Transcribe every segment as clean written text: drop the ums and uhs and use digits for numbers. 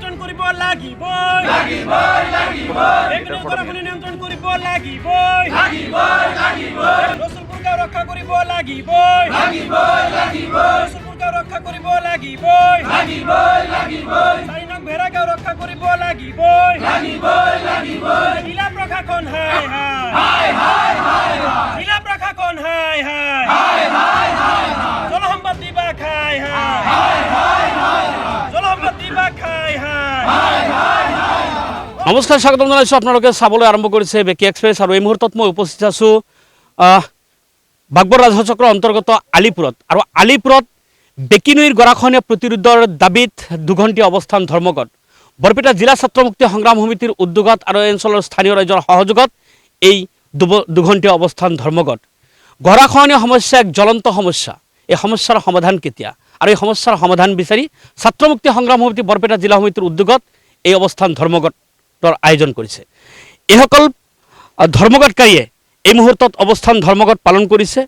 নিয়ন্ত্ৰণ কৰিব লাগিবই ৰসুলপুৰ গাঁও ৰক্ষা কৰিব লাগিবই ৰক্ষা কৰিব লাগিবই 4 নং ভেড়া গাঁও ৰক্ষা কৰিব লাগিবই জিলা প্ৰশাসন জিলা প্ৰশাসন জলসম্পদ বিভাগ জলসম্পদ বিভাগ নমস্কাৰ, স্বাগতম জনাইছোঁ। আপোনালোকে চাবলৈ আৰম্ভ কৰিছে বেকি এক্সপ্ৰেছ আৰু এই মুহূৰ্তত মই উপস্থিত আছোঁ বাগবৰ ৰাজহ চক্ৰৰ অন্তৰ্গত আলিপুৰত। আৰু আলিপুৰত বেকি নৈৰ গৰাখহনীয়া প্ৰতিৰোধৰ দাবীত দুঘণ্টীয়া অৱস্থান ধৰ্মঘট। বৰপেটা জিলা ছাত্ৰ মুক্তি সংগ্ৰাম সমিতিৰ উদ্যোগত আৰু এই অঞ্চলৰ স্থানীয় ৰাইজৰ সহযোগত এই দুঘণ্টীয়া অৱস্থান ধৰ্মঘট। গৰাখহনীয়া সমস্যা এক জ্বলন্ত সমস্যা। এই সমস্যাৰ সমাধান কেতিয়া আৰু এই সমস্যাৰ সমাধান বিচাৰি ছাত্ৰ মুক্তি সংগ্ৰাম সমিতি বৰপেটা জিলা সমিতিৰ উদ্যোগত এই অৱস্থান ধৰ্মঘটৰ আয়োজন কৰিছে। এইসকল ধৰ্মঘটকাৰীয়ে এই মুহূৰ্তত অৱস্থান ধৰ্মঘট পালন কৰিছে।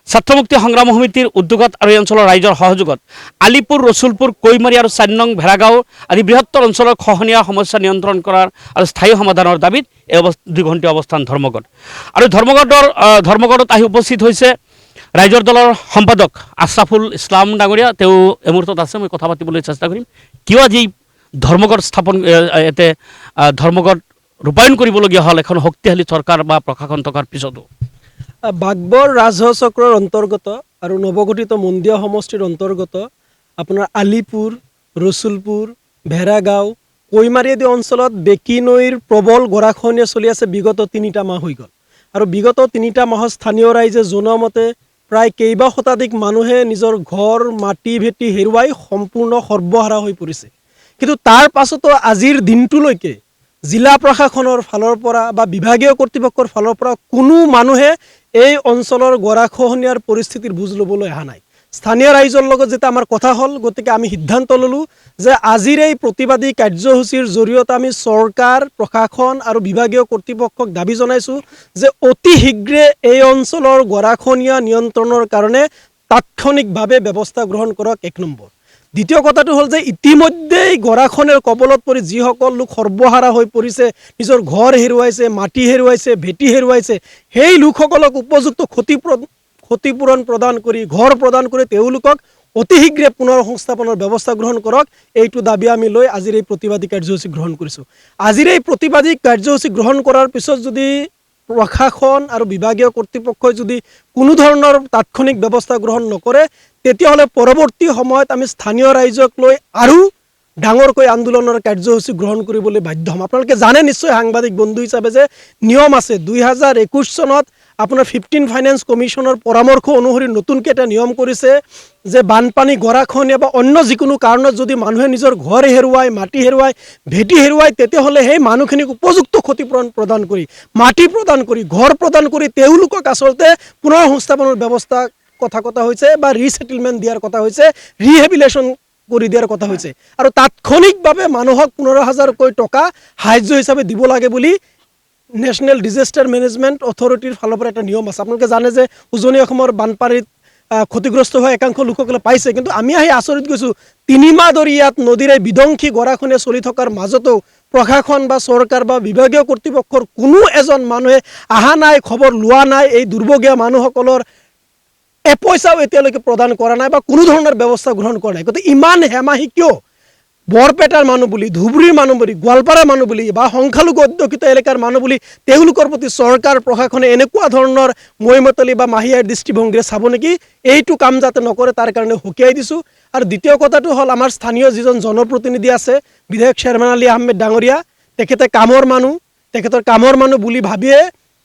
ছাত্ৰ মুক্তি সংগ্ৰাম সমিতিৰ উদ্যোগত আৰু এই অঞ্চলৰ ৰাইজৰ সহযোগত আলিপুৰ, ৰসুলপুৰ, কৈমাৰী আৰু 4 নং ভেড়াগাঁও আদি বৃহত্তৰ অঞ্চলৰ খহনীয়া সমস্যা নিয়ন্ত্ৰণ কৰাৰ আৰু স্থায়ী সমাধানৰ দাবীত এই দুঘণ্টীয়া অৱস্থান ধৰ্মঘট। আৰু ধৰ্মঘটত আহি উপস্থিত হৈছে ৰাইজৰ দলৰ সম্পাদক আশ্ৰাফুল ইছলাম ডাঙৰীয়া। তেওঁ এই মুহূৰ্তত আছে, মই কথা পাতিবলৈ চেষ্টা কৰিম। কিয় আজি ধৰ্মঘট ইয়াতে ধৰ্মঘট ৰূপায়ণ কৰিবলগীয়া হ'ল এখন শক্তিশালী চৰকাৰ বা প্ৰশাসন থকাৰ পিছতো? বাগবৰ ৰাজহ চক্ৰৰ অন্তৰ্গত আৰু নৱগঠিত মন্দিয়া সমষ্টিৰ অন্তৰ্গত আপোনাৰ আলিপুৰ, ৰসুলপুৰ, ভেড়াগাঁও, কৈমাৰী আদি অঞ্চলত বেকি নৈৰ প্ৰবল গৰাখহনীয়া চলি আছে বিগত 3টা মাহ হৈ গ'ল। আৰু বিগত 3টা মাহত স্থানীয় ৰাইজে জনোৱা মতে প্ৰায় কেইবা শতাধিক মানুহে নিজৰ ঘৰ, মাটি ভেটি হেৰুৱাই সম্পূৰ্ণ সৰ্বহাৰা হৈ পৰিছে। কিন্তু তাৰ পাছতো আজিৰ দিনটোলৈকে জিলা প্ৰশাসনৰ ফালৰ পৰা বা বিভাগীয় কৰ্তৃপক্ষৰ ফালৰ পৰা কোনো মানুহে এই অঞ্চলৰ গৰাখহনীয়াৰ পৰিস্থিতিৰ বুজ ল'বলৈ অহা নাই। স্থানীয় ৰাইজৰ লগত যেতিয়া আমাৰ কথা হ'ল, গতিকে আমি সিদ্ধান্ত ল'লোঁ যে আজিৰ এই প্ৰতিবাদী কাৰ্যসূচীৰ জৰিয়তে আমি চৰকাৰ, প্ৰশাসন আৰু বিভাগীয় কৰ্তৃপক্ষক দাবী জনাইছোঁ যে অতি শীঘ্ৰে এই অঞ্চলৰ গৰাখহনীয়া নিয়ন্ত্ৰণৰ কাৰণে তাৎক্ষণিকভাৱে ব্যৱস্থা গ্ৰহণ কৰক, 1 নম্বৰ। দ্বিতীয় কথাটো হ'ল যে ইতিমধ্যেই গৰাখহনীয়াৰ কবলত পৰি যিসকল লোক সৰ্বহাৰা হৈ পৰিছে, নিজৰ ঘৰ হেৰুৱাইছে, মাটি হেৰুৱাইছে, ভেটি হেৰুৱাইছে, সেই লোকসকলক উপযুক্ত ক্ষতিপূৰণ প্ৰদান কৰি, ঘৰ প্ৰদান কৰি তেওঁলোকক অতি শীঘ্ৰে পুনৰ সংস্থাপনৰ ব্যৱস্থা গ্ৰহণ কৰক, এইটো দাবী আমি লৈ আজিৰ এই প্ৰতিবাদী কাৰ্যসূচী গ্ৰহণ কৰিছোঁ। আজিৰ এই প্ৰতিবাদী কাৰ্যসূচী গ্ৰহণ কৰাৰ পিছত যদি প্ৰশাসন আৰু বিভাগীয় কৰ্তৃপক্ষই যদি কোনো ধৰণৰ তাৎক্ষণিক ব্যৱস্থা গ্ৰহণ নকৰে, তেতিয়াহ'লে পৰৱৰ্তী সময়ত আমি স্থানীয় ৰাইজক লৈ আৰু ডাঙৰকৈ আন্দোলনৰ কাৰ্যসূচী গ্ৰহণ কৰিবলৈ বাধ্য হ'ম। আপোনালোকে জানে নিশ্চয় সাংবাদিক বন্ধু হিচাপে যে নিয়ম আছে। 2021 চনত আপোনাৰ 15 ফাইনেন্স কমিশ্যনৰ পৰামৰ্শ অনুসৰি নতুনকৈ এটা নিয়ম কৰিছে যে বানপানী, গৰাখহনীয়া বা অন্য যিকোনো কাৰণত যদি মানুহে নিজৰ ঘৰ হেৰুৱায়, মাটি হেৰুৱায়, ভেটি হেৰুৱায়, তেতিয়াহ'লে সেই মানুহখিনিক উপযুক্ত ক্ষতিপূৰণ প্ৰদান কৰি, মাটি প্ৰদান কৰি, ঘৰ প্ৰদান কৰি তেওঁলোকক আচলতে পুনৰ সংস্থাপনৰ ব্যৱস্থা কথা হৈছে বা ৰিছেটেলমেণ্ট দিয়াৰ কথা হৈছে, ৰিহেবিলেশ্যন কৰি দিয়াৰ কথা হৈছে। আৰু তাৎক্ষণিকভাৱে মানুহক 15,000কৈ টকা সাহায্য হিচাপে দিব লাগে বুলি নেশ্যনেল ডিজাষ্টাৰ মেনেজমেণ্ট অথৰিটিৰ ফালৰ পৰা এটা নিয়ম আছে। আপোনালোকে জানে যে উজনি অসমৰ বানপানীত ক্ষতিগ্ৰস্ত হোৱা একাংশ লোকসকলে পাইছে, কিন্তু আমি আহি আচৰিত গৈছোঁ 3 মাহ ধৰি ইয়াত নদীৰে বিধ্বংসী গৰাখহনীয়া চলি থকাৰ মাজতো প্ৰশাসন বা চৰকাৰ বা বিভাগীয় কৰ্তৃপক্ষৰ কোনো এজন মানুহে অহা নাই, খবৰ লোৱা নাই, এই দুৰ্ভগীয়া মানুহসকলৰ পইচাও এতিয়ালৈকে প্ৰদান কৰা নাই বা কোনো ধৰণৰ ব্যৱস্থা গ্ৰহণ কৰা নাই। গতিকে ইমান হেমাহি কিয়? বৰপেটাৰ মানুহ বুলি, ধুবুৰীৰ মানুহ বুলি, গোৱালপাৰাৰ মানুহ বুলি বা সংখ্যালঘু অধ্যুষিত এলেকাৰ মানুহ বুলি তেওঁলোকৰ প্ৰতি চৰকাৰ, প্ৰশাসনে এনেকুৱা ধৰণৰ মৈমতলি বা মাহিয়াৰ দৃষ্টিভংগীৰে চাব নেকি? এইটো কাম যাতে নকৰে তাৰ কাৰণে সকীয়াই দিছোঁ। আৰু দ্বিতীয় কথাটো হ'ল আমাৰ স্থানীয় যিজন জনপ্ৰতিনিধি আছে, বিধায়ক শ্বেৰমান আলী আহমেদ ডাঙৰীয়া, তেখেতে তেখেতৰ কামৰ মানুহ বুলি ভাবিয়ে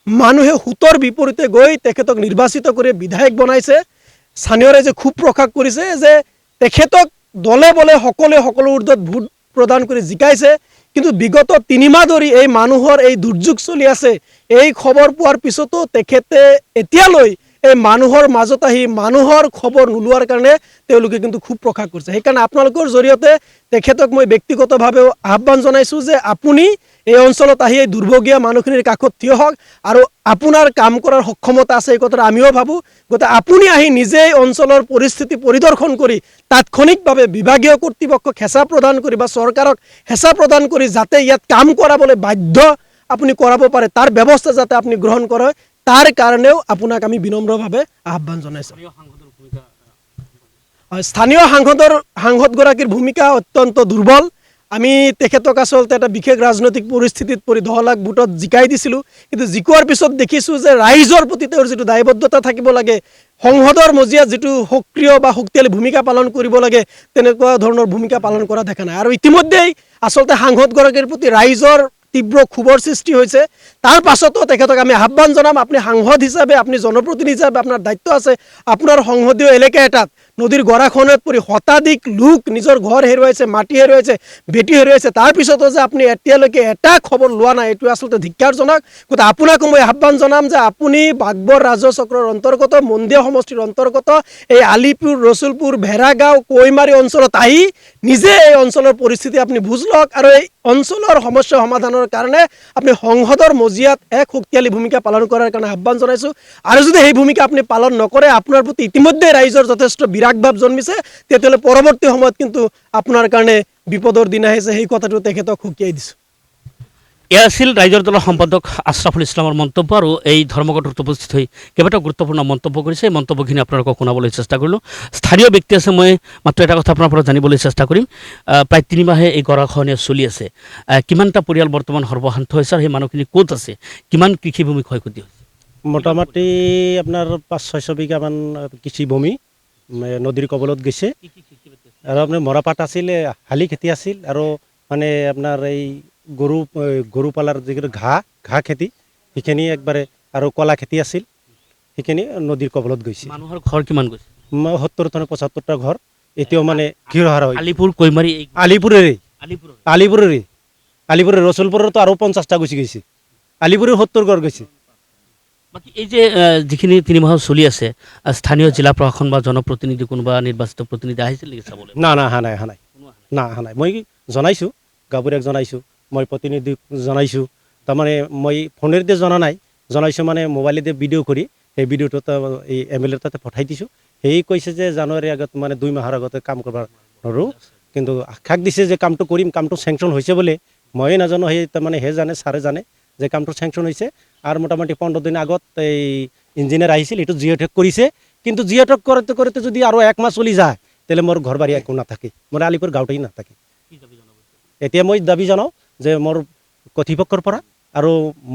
মানুহে সুতৰ বিপৰীতে গৈ তেখেতক নিৰ্বাচিত কৰি বিধায়ক বনাইছে। স্থানীয় ৰাইজে খুব প্ৰকাশ কৰিছে যে তেখেতক দলে বলে সকলোৱে সকলো ঊৰ্ধত ভোট প্ৰদান কৰি জিকাইছে, কিন্তু বিগত 3 মাহ ধৰি এই মানুহৰ এই দুৰ্যোগ চলি আছে। এই খবৰ পোৱাৰ পিছতো তেখেতে এতিয়ালৈ এই মানুহৰ মাজত আহি মানুহৰ খবৰ নোলোৱাৰ কাৰণে তেওঁলোকে কিন্তু খুব প্ৰকাশ কৰিছে। সেইকাৰণে আপোনালোকৰ জৰিয়তে তেখেতক মই ব্যক্তিগতভাৱেও আহ্বান জনাইছোঁ যে আপুনি এই অঞ্চলত আহি এই দুৰ্ভগীয়া মানুহখিনিৰ কাষত থিয় হওক আৰু আপোনাৰ কাম কৰাৰ সক্ষমতা আছে এই কথাটো আমিও ভাবোঁ। গতিকে আপুনি আহি নিজে অঞ্চলৰ পৰিস্থিতি পৰিদৰ্শন কৰি তাৎক্ষণিকভাৱে বিভাগীয় কৰ্তৃপক্ষক হেঁচা প্ৰদান কৰি বা চৰকাৰক হেঁচা প্ৰদান কৰি যাতে ইয়াত কাম কৰাবলৈ বাধ্য আপুনি কৰাব পাৰে তাৰ ব্যৱস্থা যাতে আপুনি গ্ৰহণ কৰে তাৰ কাৰণেও আপোনাক আমি বিনম্ৰভাৱে আহ্বান জনাইছোঁ। হয়, স্থানীয় সাংসদগৰাকীৰ ভূমিকা অত্যন্ত দুৰ্বল। আমি তেখেতক আচলতে এটা বিশেষ ৰাজনৈতিক পৰিস্থিতিত পৰি 10 লাখ ভোটত জিকাই দিছিলোঁ, কিন্তু জিকোৱাৰ পিছত দেখিছোঁ যে ৰাইজৰ প্ৰতি তেওঁৰ যিটো দায়বদ্ধতা থাকিব লাগে, সংসদৰ মজিয়াত যিটো সক্ৰিয় বা শক্তিশালী ভূমিকা পালন কৰিব লাগে তেনেকুৱা ধৰণৰ ভূমিকা পালন কৰা দেখা নাই। আৰু ইতিমধ্যেই আচলতে সাংসদগৰাকীৰ প্ৰতি ৰাইজৰ তীব্ৰ ক্ষোভৰ সৃষ্টি হৈছে। তাৰ পাছতো তেখেতক আমি আহ্বান জনাম, আপুনি সাংসদ হিচাপে, আপুনি জনপ্ৰতিনিধি হিচাপে আপোনাৰ দায়িত্ব আছে। আপোনাৰ সংসদীয় এলেকা এটাত নদীৰ গৰাখহনীয়াত পৰি শতাধিক লোক নিজৰ ঘৰ হেৰুৱাইছে, মাটি হেৰুৱাইছে, বেটি হেৰুৱাইছে, তাৰপিছতো যে আপুনি এতিয়ালৈকে এটা খবৰ লোৱা নাই এইটো আচলতে ধিক্কাৰজনক। গতিকে আপোনাকো মই আহ্বান জনাম যে আপুনি বাঘবৰ ৰাজহ চক্ৰৰ অন্তৰ্গত মন্দিয়া সমষ্টিৰ অন্তৰ্গত এই আলিপুৰ, ৰচুলপুৰ, ভেড়াগাঁও, কৈমাৰী অঞ্চলত আহি নিজে এই অঞ্চলৰ পৰিস্থিতি আপুনি বুজ লওক আৰু এই অঞ্চলৰ সমস্যা সমাধানৰ কাৰণে আপুনি সংসদৰ মজিয়াত এক শক্তিশালী ভূমিকা পালন কৰাৰ কাৰণে আহ্বান জনাইছোঁ। আৰু যদি সেই ভূমিকা আপুনি পালন নকৰে, আপোনাৰ প্ৰতি ইতিমধ্যে ৰাইজৰ যথেষ্ট বিৰাগ ভাৱ জন্মিছে, তেতিয়াহ'লে পৰৱৰ্তী সময়ত কিন্তু আপোনাৰ কাৰণে বিপদৰ দিন আহিছে, সেই কথাটো তেখেতক সকীয়াই দিছোঁ। এয়া আছিল ৰাইজৰ দলৰ সম্পাদক আশ্ৰাফুল ইছলামৰ মন্তব্য। আৰু এই ধৰ্মঘটত উপস্থিত হৈ কেইবাটাও গুৰুত্বপূৰ্ণ মন্তব্য কৰিছে। এই মন্তব্যখিনি আপোনালোকক শুনাবলৈ চেষ্টা কৰিলোঁ। স্থানীয় ব্যক্তি আছে, মই মাত্ৰ এটা কথা আপোনাৰ পৰা জানিবলৈ চেষ্টা কৰিম। প্ৰায় 3 মাহে এই গৰাখহনীয়া চলি আছে। কিমানটা পৰিয়াল বৰ্তমান সৰ্বশান্ত হৈছে আৰু সেই মানুহখিনি ক'ত আছে? কিমান কৃষিভূমি ক্ষয়ক্ষতি হৈছে? মোটামুটি আপোনাৰ 500-600 বিঘামান কৃষিভূমি নদীৰ কবলত গৈছে। আৰু আপোনাৰ মৰাপাট আছিল, শালি খেতি আছিল, আৰু মানে আপোনাৰ এই গৰু পালাৰ যিটো ঘাঁহ খেতি সেইখিনি একবাৰে, আৰু কলা খেতি আছিল, সেইখিনি নদীৰ কবলত গৈছে। মানুহৰ ঘৰ কিমান গৈছে? 70-75টা ঘৰ এতিয়াও মানে গৃহহাৰা হৈ। আলিপুৰ, কৈমাৰী, আলিপুৰে ৰচুলপুৰতো আৰু 50টা গুচি গৈছে। আলিপুৰে 70 ঘৰ গৈছে। বাকী এই যে যিখিনি 3 মাহ চলি আছে, স্থানীয় জিলা প্ৰশাসন বা জনপ্ৰতিনিধি কোনোবা নিৰ্বাচিত প্ৰতিনিধি আহিছিল নেকি চাবলৈ? না অহা নাই। মই জনাইছোঁ, গাঁওবুঢ়াক জনাইছোঁ, মই প্ৰতিনিধিক জনাইছোঁ। তাৰমানে মই ফোনেৰে দি জনাইছোঁ মানে মোবাইলেদি ভিডিঅ' কৰি সেই ভিডিঅ'টো এই MLA তাতে পঠাই দিছোঁ। সেই কৈছে যে জানুৱাৰীৰ আগত মানে 2 মাহৰ আগতে কাম কৰিব নোৱাৰোঁ, কিন্তু আশ্বাস দিছে যে কামটো কৰিম, কামটো চেংচন হৈছে বোলে। ময়ে নাজানো, সেই তাৰমানে জানে, ছাৰে জানে যে কামটো চেংচন হৈছে। আৰু মোটামুটি 15 দিন আগত এই ইঞ্জিনিয়াৰ আহিছিল, এইটো জিঅ'টেক কৰিছে। কিন্তু জিঅ'টেক কৰোঁতে যদি আৰু 1 মাহ চলি যায় তেতিয়াহ'লে মোৰ ঘৰ বাৰী একো নাথাকে, মোৰ আলিপুৰ গাঁৱতেই নাথাকে। এতিয়া মই দাবী জনাওঁ যে মোৰ কৰ্তৃপক্ষৰ পৰা আৰু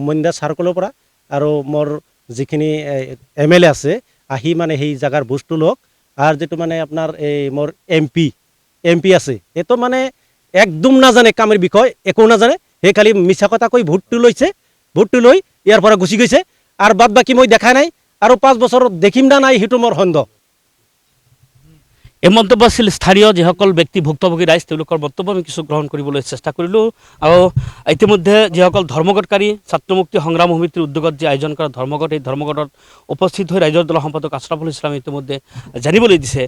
মন্দিয়া চাৰ্কলৰ পৰা আৰু মোৰ যিখিনি MLA আছে আহি মানে সেই জাগাৰ বস্তু লওক। আৰু যিটো মানে আপোনাৰ এই মোৰ MP আছে, এইটো মানে একদম নাজানে, কামৰ বিষয় একো নাজানে। সেই খালি মিছা কথা কৈ ভোটটো লৈ ইয়াৰ পৰা গুচি গৈছে। আৰু বাদ বাকী মই দেখা নাই, আৰু 5 বছৰ দেখিম না নাই সেইটো মোৰ সন্দেহ। এই মন্তব্য আছিল স্থানীয় যিসকল ব্যক্তি ভুক্তভোগী ৰাইজ, তেওঁলোকৰ বক্তব্য আমি কিছু গ্ৰহণ কৰিবলৈ চেষ্টা কৰিলোঁ। আৰু ইতিমধ্যে যিসকল ধৰ্মঘটকাৰী ছাত্ৰমুক্তি সংগ্ৰাম সমিতিৰ উদ্যোগত যি আয়োজন কৰা ধৰ্মঘট, এই ধৰ্মঘটত উপস্থিত হৈ ৰাইজৰ দলৰ সম্পাদক আশ্ৰাফুল ইছলামে ইতিমধ্যে জানিবলৈ দিছে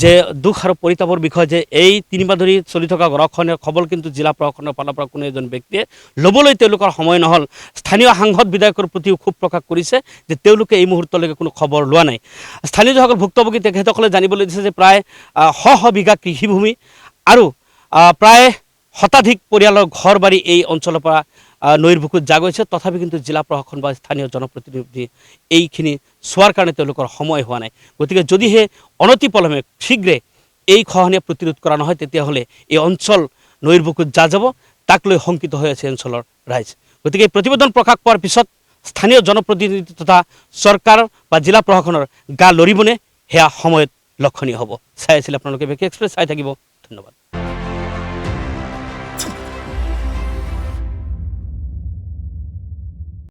যে দুখ আৰু পৰিতাপৰ বিষয় যে এই 3 মাহ ধৰি চলি থকা গৰাখহনীয়াৰ খবৰ কিন্তু জিলা প্ৰশাসনৰ ফালৰ পৰা কোনো এজন ব্যক্তিয়ে ল'বলৈ তেওঁলোকৰ সময় নহ'ল। স্থানীয় সাংসদ বিধায়কৰ প্ৰতিও ক্ষোভ প্ৰকাশ কৰিছে যে তেওঁলোকে এই মুহূৰ্তলৈকে কোনো খবৰ লোৱা নাই। স্থানীয় যিসকল ভুক্তভোগী তেখেতসকলে জানিবলৈ দিছে যে প্ৰায় 100 বিঘা কৃষিভূমি আৰু প্ৰায় শতাধিক পৰিয়ালৰ ঘৰ বাৰী এই অঞ্চলৰ পৰা নৈৰ বুকুত জাগ হৈছে। তথাপি কিন্তু জিলা প্ৰশাসন বা স্থানীয় জনপ্ৰতিনিধি এইখিনি চোৱাৰ কাৰণে তেওঁলোকৰ সময় হোৱা নাই। গতিকে যদিহে অনতিপলমে শীঘ্ৰে এই খহনীয়া প্ৰতিৰোধ কৰা নহয়, তেতিয়াহ'লে এই অঞ্চল নৈৰ বুকুত যা যাব, তাক লৈ শংকিত হৈ আছে অঞ্চলৰ ৰাইজ। গতিকে এই প্ৰতিবেদন প্ৰকাশ পোৱাৰ পিছত স্থানীয় জনপ্ৰতিনিধি তথা চৰকাৰ বা জিলা প্ৰশাসনৰ গা লৰিবনে, সেয়া সময়ত লক্ষণীয় হ'ব। চাই আছিল আপোনালোকে বেকি এক্সপ্ৰেছ, চাই থাকিব। ধন্যবাদ।